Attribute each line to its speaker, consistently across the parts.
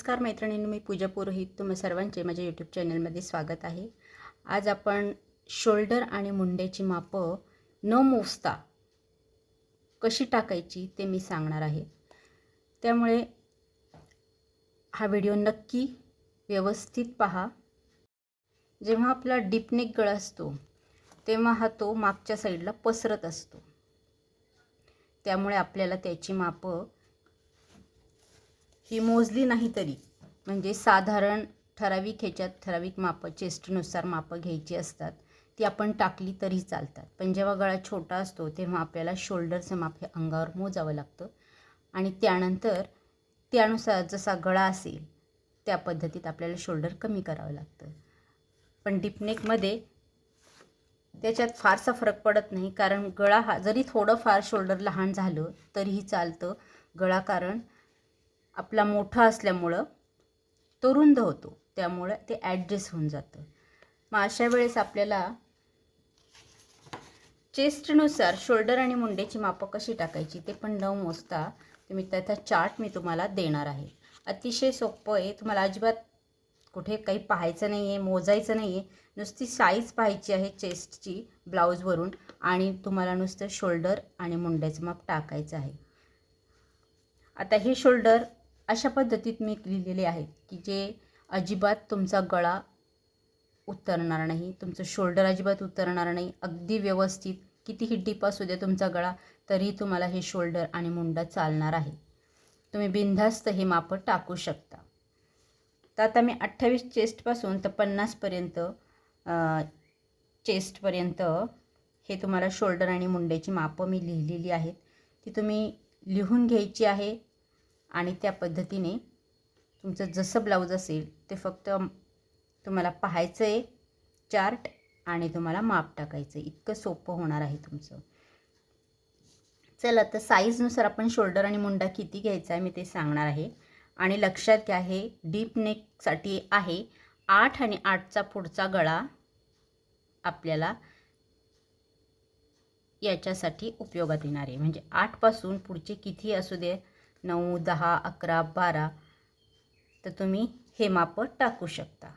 Speaker 1: नमस्कार मैत्रिणींनो, मी पूजा पुरोहित. तुम्हा सर्वांचे माझ्या यूट्यूब चॅनलमध्ये स्वागत आहे. आज आपण शोल्डर आणि मुंड्याची मापं न मोजता कशी टाकायची ते मी सांगणार आहे. त्यामुळे हा व्हिडिओ नक्की व्यवस्थित पहा. जेव्हा आपला डीप नेक गळा असतो तेव्हा हा तो मागच्या साईडला पसरत असतो. त्यामुळे आपल्याला त्याची मापं ही मोजली नाही तरी म्हणजे साधारण ठराविक ह्याच्यात ठराविक मापं चेस्टनुसार मापं घ्यायची असतात, ती आपण टाकली तरी चालतात. पण जेव्हा गळा छोटा असतो तेव्हा आपल्याला शोल्डरचं माप हे अंगावर मोजावं लागतं आणि त्यानंतर त्यानुसार जसा गळा असेल त्या पद्धतीत आपल्याला शोल्डर कमी करावं लागतं. पण डीपनेकमध्ये त्याच्यात फारसा फरक पडत नाही, कारण गळा हा जरी थोडंफार शोल्डर लहान झालं तरीही चालतं. गळा कारण आपला मोठा असल्यामुळं तो रुंद होतो, त्यामुळे ते ॲडजस्ट होऊन जातं. मग अशा वेळेस आपल्याला चेस्टनुसार शोल्डर आणि मुंड्याची मापं कशी टाकायची ते पण न मोजता तुम्ही त्याचा चार्ट मी तुम्हाला देणार आहे. अतिशय सोपं आहे. तुम्हाला अजिबात कुठे काही पाहायचं नाही आहे, मोजायचं नाही आहे. नुसती साईज पाहायची आहे चेस्टची ब्लाऊजवरून आणि तुम्हाला नुसतं शोल्डर आणि मुंड्याचं माप टाकायचं आहे. आता हे शोल्डर अशा पद्धतीत मी लिहिलेले आहेत की जे अजिबात तुमचा गळा उतरणार नाही, तुमचं शोल्डर अजिबात उतरणार नाही. अगदी व्यवस्थित कितीही डीप असू दे तुमचा गळा तरीही तुम्हाला हे शोल्डर आणि मुंडा चालणार आहे. तुम्ही बिनधास्त हे मापं टाकू शकता. तर आता मी 28 चेस्टपासून तर 50पर्यंत चेस्टपर्यंत हे तुम्हाला शोल्डर आणि मुंड्याची मापं मी लिहिलेली आहेत. ती तुम्ही लिहून घ्यायची आहे आणि त्या पद्धतीने तुमचं जसं ब्लाऊज असेल ते फक्त तुम्हाला पाहायचं आहे चार्ट आणि तुम्हाला माप टाकायचं आहे. इतकं सोपं होणार आहे तुमचं. चला तर साईजनुसार आपण शोल्डर आणि मुंडा किती घ्यायचा आहे मी ते सांगणार आहे. आणि लक्षात घ्या हे डीप नेकसाठी आहे 8 आणि 8चा पुढचा गळा आपल्याला याच्यासाठी उपयोगात येणार आहे. म्हणजे 8 पासून पुढचे किती असू दे 9, 10, 11, 12 तर तुम्ही हे मापं टाकू शकता.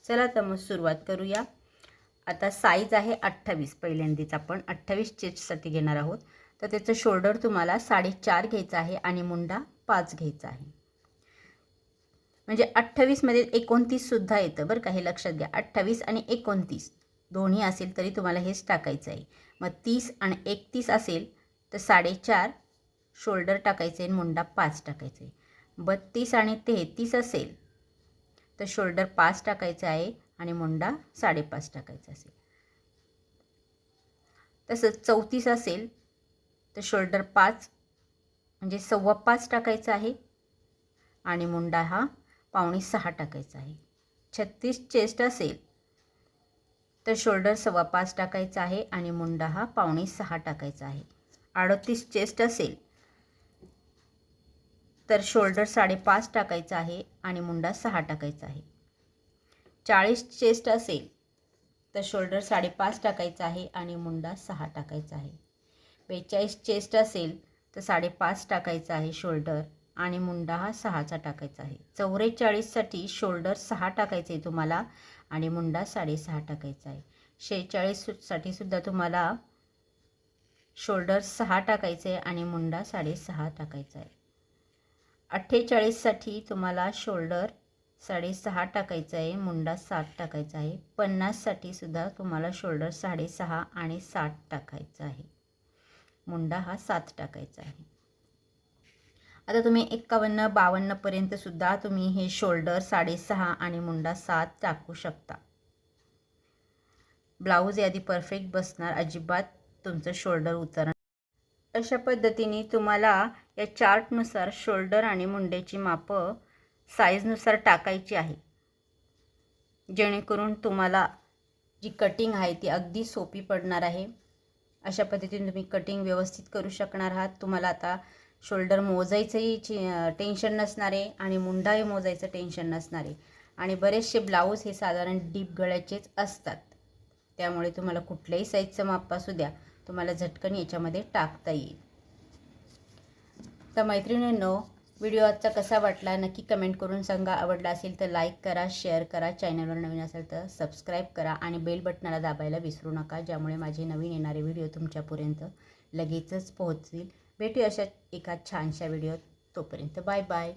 Speaker 1: चला तर मग सुरुवात करूया. आता साईज आहे 28. पहिल्यांदाच आपण 28 चेस्टसाठी घेणार आहोत. तर त्याचं शोल्डर तुम्हाला 4.5 घ्यायचं आहे आणि मुंडा 5 घ्यायचा आहे. म्हणजे 28मध्ये 29सुद्धा येतं बरं का, हे लक्षात घ्या. 28 आणि 29 दोन्ही असेल तरी तुम्हाला हेच टाकायचं आहे. मग 30 आणि 31 असेल तर 4.5 शोल्डर टाकायचे आणि मुंडा 5 टाकायचे. 32 आणि 33 असेल तर शोल्डर 5 टाकायचं आहे आणि मुंडा 5.5 टाकायचा असेल. तसंच 34 असेल तर शोल्डर 5 म्हणजे 5.25 टाकायचं आहे आणि मुंडा हा 5.25 टाकायचा आहे. 36 चेस्ट असेल तर शोल्डर 5.25 टाकायचा आहे आणि मुंडा हा 5.25 टाकायचा आहे. 38 चेस्ट असेल तर शोल्डर 5.5 टाकायचा आहे आणि मुंडा 6 टाकायचा आहे. 40 चेस्ट असेल तर शोल्डर 5.5 टाकायचा आहे आणि मुंडा 6 टाकायचा आहे. 42 चेस्ट असेल तर 5.5 टाकायचा आहे शोल्डर आणि मुंडा हा 6चा टाकायचा आहे. 44साठी शोल्डर 6 टाकायचे आहे तुम्हाला आणि मुंडा 6.5 टाकायचा आहे. 46साठी सुद्धा तुम्हाला शोल्डर 6 टाकायचे आहे आणि मुंडा 6.5 टाकायचा आहे. 48साठी तुम्हाला शोल्डर 6.5 टाकायचं आहे, मुंडा 7 टाकायचा आहे. 50साठी सुद्धा तुम्हाला शोल्डर 6.5 आणि 7 टाकायचं आहे. मुंडा हा 7 टाकायचा आहे. आता तुम्ही 51, 52पर्यंत सुद्धा तुम्ही हे शोल्डर 6.5 आणि मुंडा 7 टाकू शकता. ब्लाऊज यादी परफेक्ट बसणार, अजिबात तुमचं शोल्डर उतरणार. अशा पद्धतीने तुम्हाला या चार्टनुसार शोल्डर आणि मुंड्याची मापं साईजनुसार टाकायची आहे, जेणेकरून तुम्हाला जी कटिंग आहे ती अगदी सोपी पडणार आहे. अशा पद्धतीने तुम्ही कटिंग व्यवस्थित करू शकणार आहात. तुम्हाला आता शोल्डर मोजायचंही टेन्शन नसणार आहे आणि मुंडाही मोजायचं टेन्शन नसणार आहे. आणि बरेचसे ब्लाऊज हे साधारण डीप गळ्याचेच असतात, त्यामुळे तुम्हाला कुठल्याही साईजचं माप असू द्या तुम्हाला झटकन याच्यामध्ये टाकता येईल. तर मैत्रिणींनो, व्हिडिओ आजचा कसा वाटला नक्की कमेंट करून सांगा. आवडला असेल तर लाईक करा, शेअर करा, चॅनलवर नवीन असेल तर सबस्क्राईब करा आणि बेल बटनाला दाबायला विसरू नका, ज्यामुळे माझे नवीन येणारे व्हिडिओ तुमच्यापर्यंत लगेचच पोहोचतील. भेटूया अशा एका छानशा व्हिडिओत. तोपर्यंत बाय बाय.